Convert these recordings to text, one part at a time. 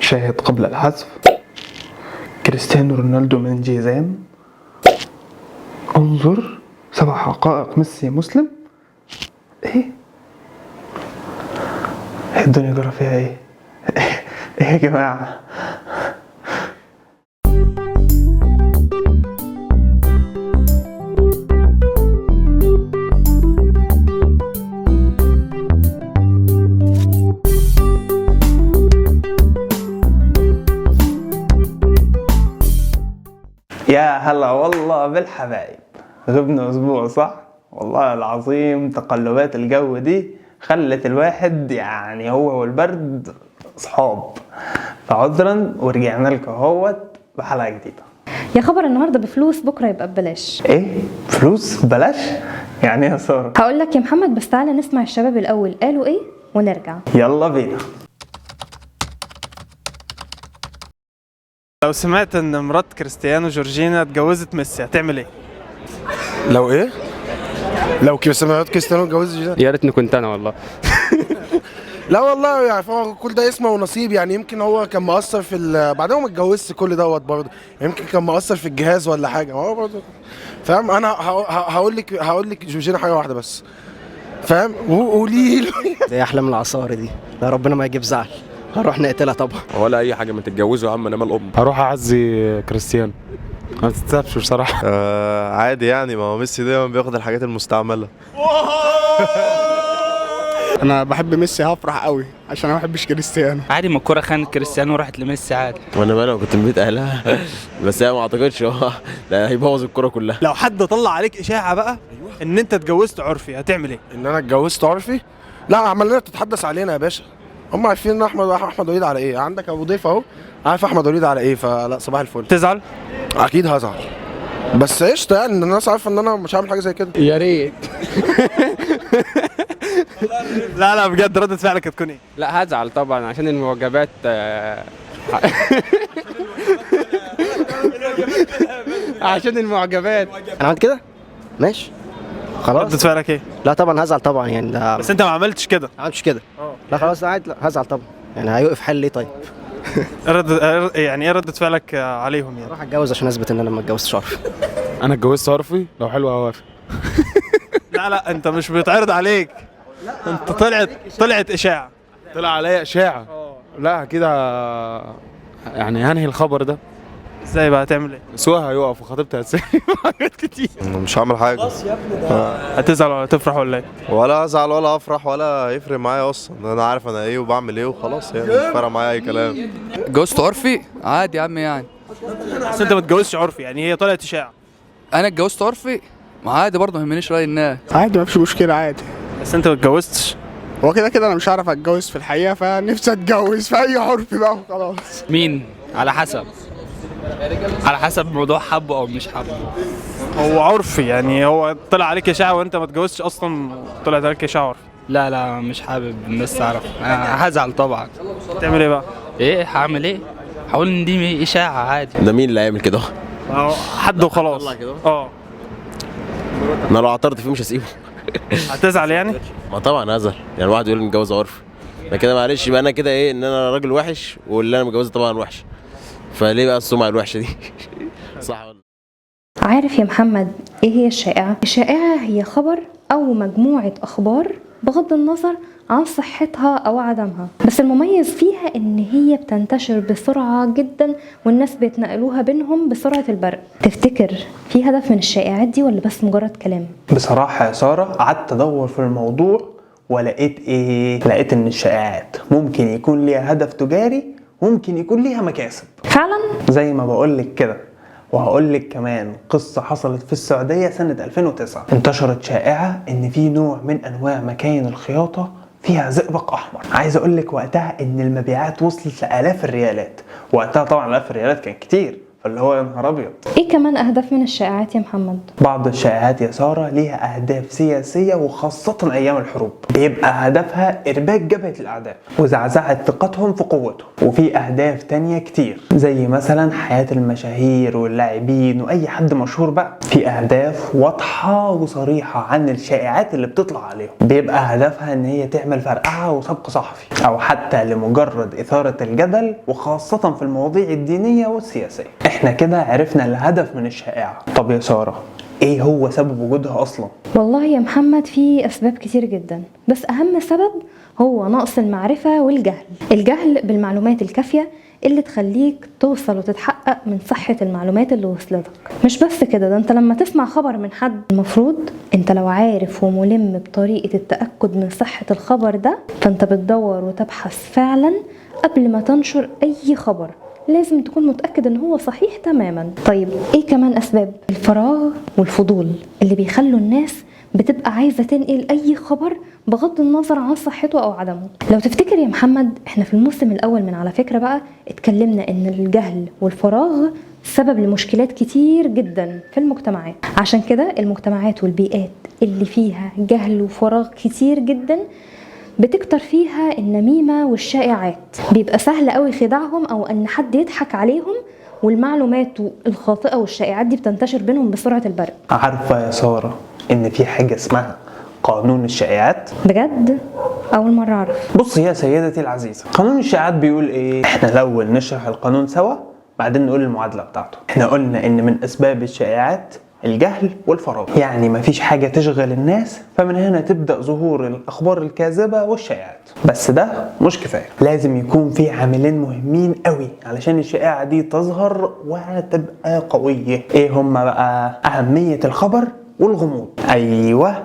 شاهد قبل الحذف. كريستيانو رونالدو من جيزان. انظر 7 حقائق ميسي مسلم. ايه الدنيا جرى فيها ايه؟ ايه يا جماعة؟ يا هلا والله بالحبايب. غبنا اسبوع صح؟ والله العظيم تقلبات الجو دي خلت الواحد يعني هو والبرد صحاب، فعذرا ورجعنا لكم اهوت بحلقه جديده. يا خبر النهارده بفلوس بكره يبقى ببلاش. ايه فلوس ببلاش؟ يعني ايه يا ساره؟ هقول لك يا محمد، بس تعالى نسمع الشباب الاول قالوا ايه ونرجع. يلا بينا. لو سمعت ان مرات كريستيانو جورجينا اتجوزت ميسي هتعمل ايه؟ لو ايه؟ لو سمعت كريستيانو اتجوز يا ريتني كنت انا والله. لا والله يعني هو كل ده اسمه ونصيب، يعني يمكن هو كان مقصر في بعدين ما اتجوزش كل دوت برضه، يمكن كان مقصر في الجهاز ولا حاجه، هو برضه فاهم. انا هقول لك جورجينا حاجه واحده بس، فاهم؟ قولي له دي احلام العصاري دي، لا ربنا ما يجيب زعل، هنروح نقتلها طبعا. ولا اي حاجه، ما تتجوزوا يا عم، انا مال ام. هروح اعزي كريستيانو، ما تتسابش بصراحه. عادي يعني، ما هو ميسي دايما بياخد الحاجات المستعمله. انا بحب ميسي، هفرح قوي عشان انا ما بحبش كريستيانو. عادي، ما الكوره خانت كريستيانو وراحت لميسي عادي. وانا مالي، كنت من بيت اهلها. بس انا ما اعتقدش هو ده هيبوظ الكوره كلها. لو حد طلع عليك اشاعه بقى ان انت اتجوزت عرفي هتعمل ايه؟ ان انا اتجوزت عرفي؟ لا، عملنا تتحدث علينا يا باشا، هم عارفين ان احمد وليد على ايه. عندك ابو ضيف اهو عارف احمد وليد على ايه، فلا صباح الفل. تزعل؟ اكيد هزعل، بس قشطه يعني، ان الناس عارفه ان انا مش هعمل حاجه زي كده. يا ريت. لا بجد ردة فعلك هتكون ايه؟ لا هزعل طبعا عشان المعجبات. عشان المعجبات. انا عملت كده؟ ماشي خلاص. ردة فعلك ايه؟ لا طبعا هزعل طبعا يعني، ده بس انت ما عملتش كده. ما عملتش كده. لا خلاص عادي، لا هزعل طبعا يعني، هيوقف حل ليه طيب؟ يعني ايه ردة فعلك عليهم يعني؟ اروح اتجوز عشان اثبت ان انا ما اتجوزتش عرفي. انا اتجوزت عرفي، لو حلوه هوافق. لا انت مش بيتعرض عليك، انت طلعت اشاعه. طلع عليا اشاعه. لا كده يعني هنهي الخبر ده. ازاي بقى هتعمل ايه؟ سواها هيقف وخطيبتي هتسيب حاجات كتير. مش هعمل حاجه. هتزعل ولا تفرح ولا ايه؟ ولا ازعل ولا افرح ولا هيفرق معايا اصلا، انا عارف انا ايه وبعمل ايه وخلاص، يعني مش فارقه معايا اي كلام. اتجوزت عرفي عادي يا عم يعني. بس انت ما اتجوزتش عرفي، يعني هي طلعت اشاعه. انا اتجوزت عرفي، ما عادي برضه ما يهمنيش راي الناس. عادي ما فيش مشكله عادي. بس انت ما اتجوزتش. هو كده انا مش هعرف اتجوز في الحقيقه، فنفسي اتجوز في اي عرفي بقى وخلاص. مين؟ على حسب موضوع حبه او مش حبه. هو عرفي يعني، هو طلع عليك اشاعه وانت ما اتجوزتش اصلا، طلعت عليك اشاعه عرفي. لا مش حابب الناس تعرف، انا هزعل طبعا. تعمل ايه بقى؟ ايه هعمل ايه؟ هقول ان دي اشاعه عادي. ده مين اللي هيعمل كده؟ حد وخلاص. انا لو اعترضت فيه مش هسيبه. هتزعل يعني؟ ما طبعا هزعل، يعني واحد يقول لي متجوز عرفي، انا كده معلش يبقى انا كده ايه، ان انا راجل وحش واللي انا متجوزه طبعا وحش، فليه بقى السمعه الوحشه دي؟ صح ولا؟ عارف يا محمد ايه هي الشائعة؟ الشائعة هي خبر او مجموعة اخبار بغض النظر عن صحتها او عدمها، بس المميز فيها ان هي بتنتشر بسرعة جدا والناس بيتنقلوها بينهم بسرعة البرق. تفتكر في هدف من الشائعات دي ولا بس مجرد كلام؟ بصراحة يا سارة قعدت ادور في الموضوع ولقيت ايه؟ لقيت ان الشائعات ممكن يكون ليها هدف تجاري وممكن يكون ليها مكاسب فعلا زي ما بقولك كده. وهقولك كمان قصة حصلت في السعودية سنة 2009. انتشرت شائعة ان في نوع من انواع مكاين الخياطة فيها زئبق احمر. عايز اقولك وقتها ان المبيعات وصلت لالاف الريالات، وقتها طبعا الاف الريالات كان كتير، فاللي هو يا نهار ابيض. ايه كمان اهداف من الشائعات يا محمد؟ بعض الشائعات يا سارة ليها أهداف سياسية وخاصة أيام الحروب، بيبقى هدفها إرباك جبهة الأعداء وزعزعة ثقتهم في قوتهم. وفي أهداف تانية كتير زي مثلا حياة المشاهير واللاعبين وأي حد مشهور بقى. في أهداف واضحة وصريحة عن الشائعات اللي بتطلع عليهم، بيبقى هدفها إن هي تعمل فرقعة وسبق صحفي، أو حتى لمجرد إثارة الجدل وخاصة في المواضيع الدينية والسياسية. احنا كده عرفنا الهدف من الشائعة. طب يا سارة، ايه هو سبب وجودها اصلا؟ والله يا محمد في اسباب كتير جدا، بس اهم سبب هو نقص المعرفة والجهل. الجهل بالمعلومات الكافية اللي تخليك توصل وتتحقق من صحة المعلومات اللي وصلتك. مش بس كده، ده انت لما تسمع خبر من حد المفروض انت لو عارف وملم بطريقة التأكد من صحة الخبر ده، فانت بتدور وتبحث فعلا قبل ما تنشر اي خبر. لازم تكون متأكد ان هو صحيح تماما. طيب ايه كمان اسباب؟ الفراغ والفضول اللي بيخلوا الناس بتبقى عايزة تنقل اي خبر بغض النظر عن صحته او عدمه. لو تفتكر يا محمد، احنا في الموسم الاول من على فكرة بقى اتكلمنا ان الجهل والفراغ سبب لمشكلات كتير جدا في المجتمعات. عشان كده المجتمعات والبيئات اللي فيها جهل وفراغ كتير جدا بتكتر فيها النميمة والشائعات. بيبقى سهل قوي خداعهم او ان حد يضحك عليهم، والمعلومات الخاطئة والشائعات دي بتنتشر بينهم بسرعة البرق. عارفة يا سارة ان في حاجة اسمها قانون الشائعات؟ بجد؟ اول مرة اعرف. بص يا سيدتي العزيزة، قانون الشائعات بيقول ايه؟ احنا الاول نشرح القانون سوا بعدين نقول المعادلة بتاعته. احنا قلنا ان من اسباب الشائعات الجهل والفراغ، يعني مفيش حاجة تشغل الناس، فمن هنا تبدأ ظهور الأخبار الكاذبة والشائعات. بس ده مش كفاية، لازم يكون في عاملين مهمين قوي علشان الشائعة دي تظهر وتبقى قوية. ايه هما بقى؟ أهمية الخبر والغموض. أيوة،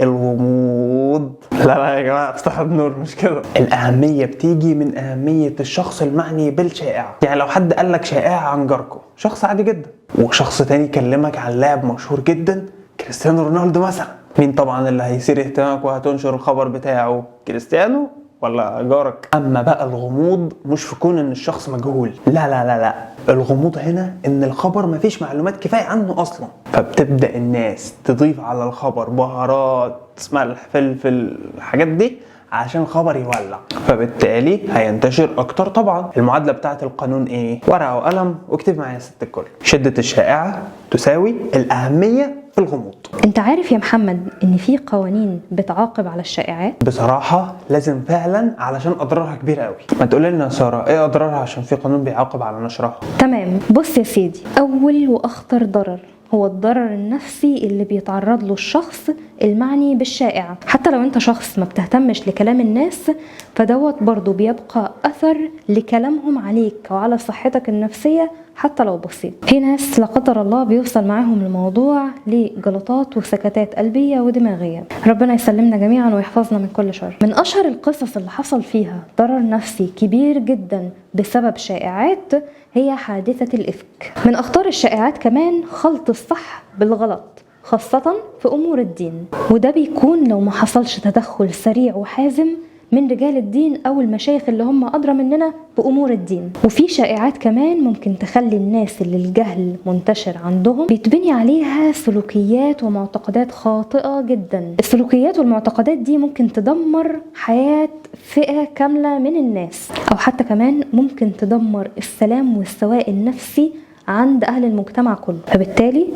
الغموض. لا يا جماعة افتحوا النور، مش كده. الأهمية بتيجي من أهمية الشخص المعني بالشائعة. يعني لو حد قالك شائعة عن جاركو، شخص عادي جدا، وشخص تاني كلمك عن لاعب مشهور جدا كريستيانو رونالدو مثلا، مين طبعا اللي هيثير اهتمامك وهتنشر الخبر بتاعه؟ كريستيانو ولا جارك؟ اما بقى الغموض مش في كون ان الشخص مجهول، لا لا لا لا، الغموض هنا ان الخبر مفيش معلومات كفايه عنه اصلا، فبتبدا الناس تضيف على الخبر بهارات، ملح، فلفل، الحاجات دي عشان الخبر يولع، فبالتالي هينتشر اكتر. طبعا المعادله بتاعت القانون ايه؟ ورقه وقلم واكتب معايا يا ست الكل. شده الشائعه تساوي الاهميه في الغموض. انت عارف يا محمد ان في قوانين بتعاقب على الشائعات؟ بصراحه لازم فعلا علشان اضرارها كبيره قوي. ما تقول لنا يا ساره ايه اضرارها عشان في قانون بيعاقب على نشرها؟ تمام، بص يا سيدي، اول واخطر ضرر هو الضرر النفسي اللي بيتعرض له الشخص المعني بالشائعة. حتى لو انت شخص ما بتهتمش لكلام الناس، فدوت برضو بيبقى اثر لكلامهم عليك وعلى صحتك النفسية حتى لو بسيط. في ناس لا قدر الله بيوصل معاهم الموضوع لجلطات وسكتات قلبية ودماغية. ربنا يسلمنا جميعا ويحفظنا من كل شر. من اشهر القصص اللي حصل فيها ضرر نفسي كبير جدا بسبب شائعات هي حادثة الإفك. من أخطار الشائعات كمان خلط الصح بالغلط، خاصة في أمور الدين، وده بيكون لو ما حصلش تدخل سريع وحازم من رجال الدين أو المشايخ اللي هم أدرى مننا بأمور الدين. وفي شائعات كمان ممكن تخلي الناس اللي الجهل منتشر عندهم بيتبني عليها سلوكيات ومعتقدات خاطئة جدا. السلوكيات والمعتقدات دي ممكن تدمر حياة فئة كاملة من الناس، أو حتى كمان ممكن تدمر السلام والسواء النفسي عند أهل المجتمع كله. فبالتالي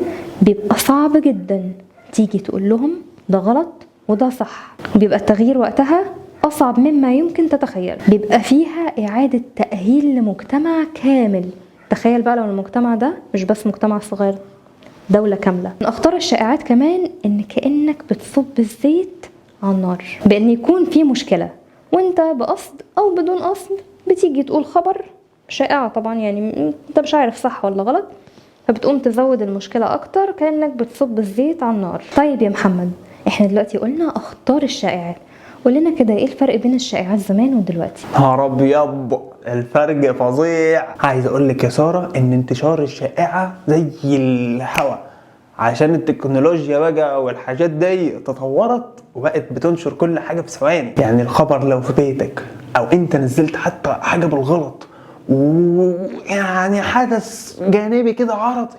بيبقى صعب جدا تيجي تقول لهم ده غلط وده صح. بيبقى التغيير وقتها أصعب مما يمكن تتخيل. بيبقى فيها إعادة تأهيل لمجتمع كامل. تخيل بقى لو المجتمع ده مش بس مجتمع صغير، دولة كاملة. من أخطار الشائعات كمان إن كأنك بتصب الزيت على النار، بأن يكون في مشكلة وانت بقصد أو بدون قصد بتيجي تقول خبر شائعة، طبعا يعني انت مش عارف صح ولا غلط، فبتقوم تزود المشكلة أكتر كأنك بتصب الزيت على النار. طيب يا محمد، احنا دلوقتي قلنا أخطار الشائعات، قولنا كده ايه الفرق بين الشائعات زمان ودلوقتي؟ نهار ابيض، الفرق فظيع. عايز اقولك يا ساره ان انتشار الشائعه زي الهوا، عشان التكنولوجيا بقى والحاجات دي تطورت وبقت بتنشر كل حاجه في ثواني. يعني الخبر لو في بيتك او انت نزلت حتى حاجه بالغلط ويعني حدث جانبي كده عرضي،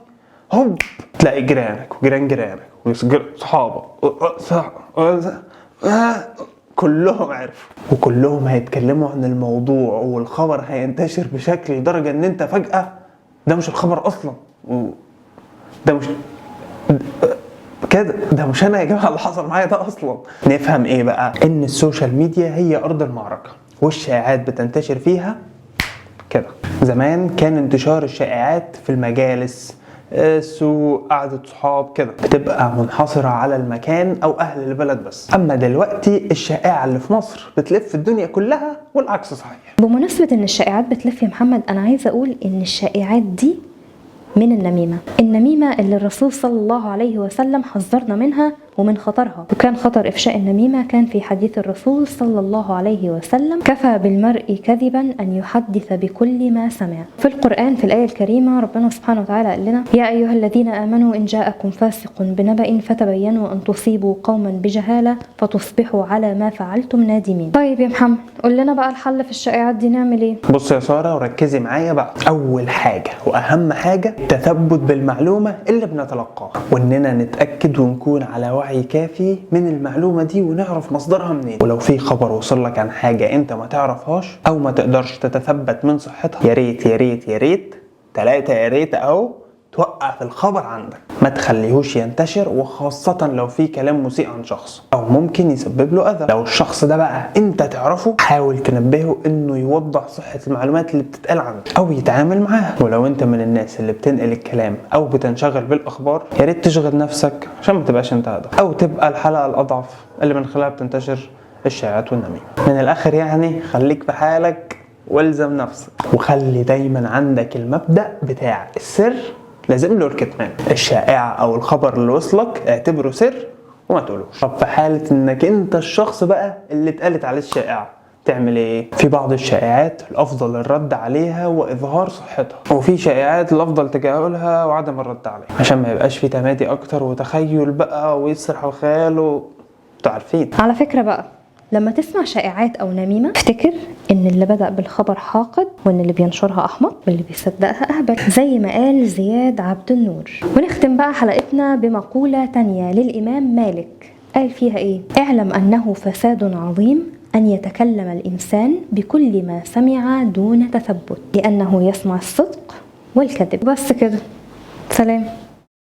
هوب تلاقي جيرانك وجيران جيرانك وصحابك كلهم عرفوا، وكلهم هيتكلموا عن الموضوع، والخبر هينتشر بشكل لدرجة ان انت فجأة ده مش الخبر اصلا، ده مش كده، ده مش انا يا جماعة اللي حصل معايا ده اصلا. نفهم ايه بقى؟ ان السوشيال ميديا هي ارض المعركة، والشائعات بتنتشر فيها كده. زمان كان انتشار الشائعات في المجالس، السوق، قعدة صحاب كده، بتبقى منحصرة على المكان أو أهل البلد بس. أما دلوقتي الشائعة اللي في مصر بتلف الدنيا كلها، والعكس صحيح. بمناسبة ان الشائعات بتلف يا محمد، انا عايزة اقول ان الشائعات دي من النميمة اللي الرسول صلى الله عليه وسلم حذرنا منها ومن خطرها. وكان خطر إفشاء النميمة كان في حديث الرسول صلى الله عليه وسلم: كفى بالمرء كذبا أن يحدث بكل ما سمع. في القرآن في الآية الكريمة ربنا سبحانه وتعالى قال لنا: يا أيها الذين آمنوا إن جاءكم فاسق بنبأ فتبينوا أن تصيبوا قوما بجهالة فتصبحوا على ما فعلتم نادمين. طيب يا محمد، قول لنا بقى الحل في الشائعات دي نعمل ايه؟ بص يا سارة وركزي معايا بقى. أول حاجة وأهم حاجة التثبت بالمعلومة اللي بنتلقاها، وإننا نتأكد ونكون على وعي كافي من المعلومة دي ونعرف مصدرها منين. ولو في خبر وصل لك عن حاجة انت ما تعرفهاش او ما تقدرش تتثبت من صحتها، يا ريت يا ريت يا ريت 3 يا ريت اهو توقف الخبر عندك، ما تخليهوش ينتشر، وخاصة لو في كلام مسيء عن شخص او ممكن يسبب له اذى. لو الشخص ده بقى انت تعرفه، حاول تنبهه انه يوضح صحة المعلومات اللي بتتقال عنه او يتعامل معاها. ولو انت من الناس اللي بتنقل الكلام او بتنشغل بالاخبار، يا ريت تشغل نفسك عشان ما تبقاش انت هدف، او تبقى الحلقة الاضعف اللي من خلالها بتنتشر الشائعات والنميمة. من الاخر يعني خليك في حالك والزم نفسك، وخلي دايما عندك المبدأ بتاع السر لازم له الكتمان. الشائعة او الخبر اللي وصلك اعتبره سر وما تقولوش. طب في حالة انك انت الشخص بقى اللي اتقالت عليه الشائعة، تعمل ايه؟ في بعض الشائعات الافضل الرد عليها واظهار صحتها، وفي شائعات الافضل تجاهلها وعدم الرد عليها، عشان ما يبقاش في تمادي اكتر وتخيل بقى ويسرح الخيال عارفين. على فكرة بقى، لما تسمع شائعات أو نميمة افتكر إن اللي بدأ بالخبر حاقد، وإن اللي بينشرها أحمق، واللي بيصدقها أهبل، زي ما قال زياد عبد النور. ونختم بقى حلقتنا بمقولة تانية للإمام مالك، قال فيها إيه؟ اعلم أنه فساد عظيم أن يتكلم الإنسان بكل ما سمع دون تثبت، لأنه يسمع الصدق والكذب. بس كده، سلام.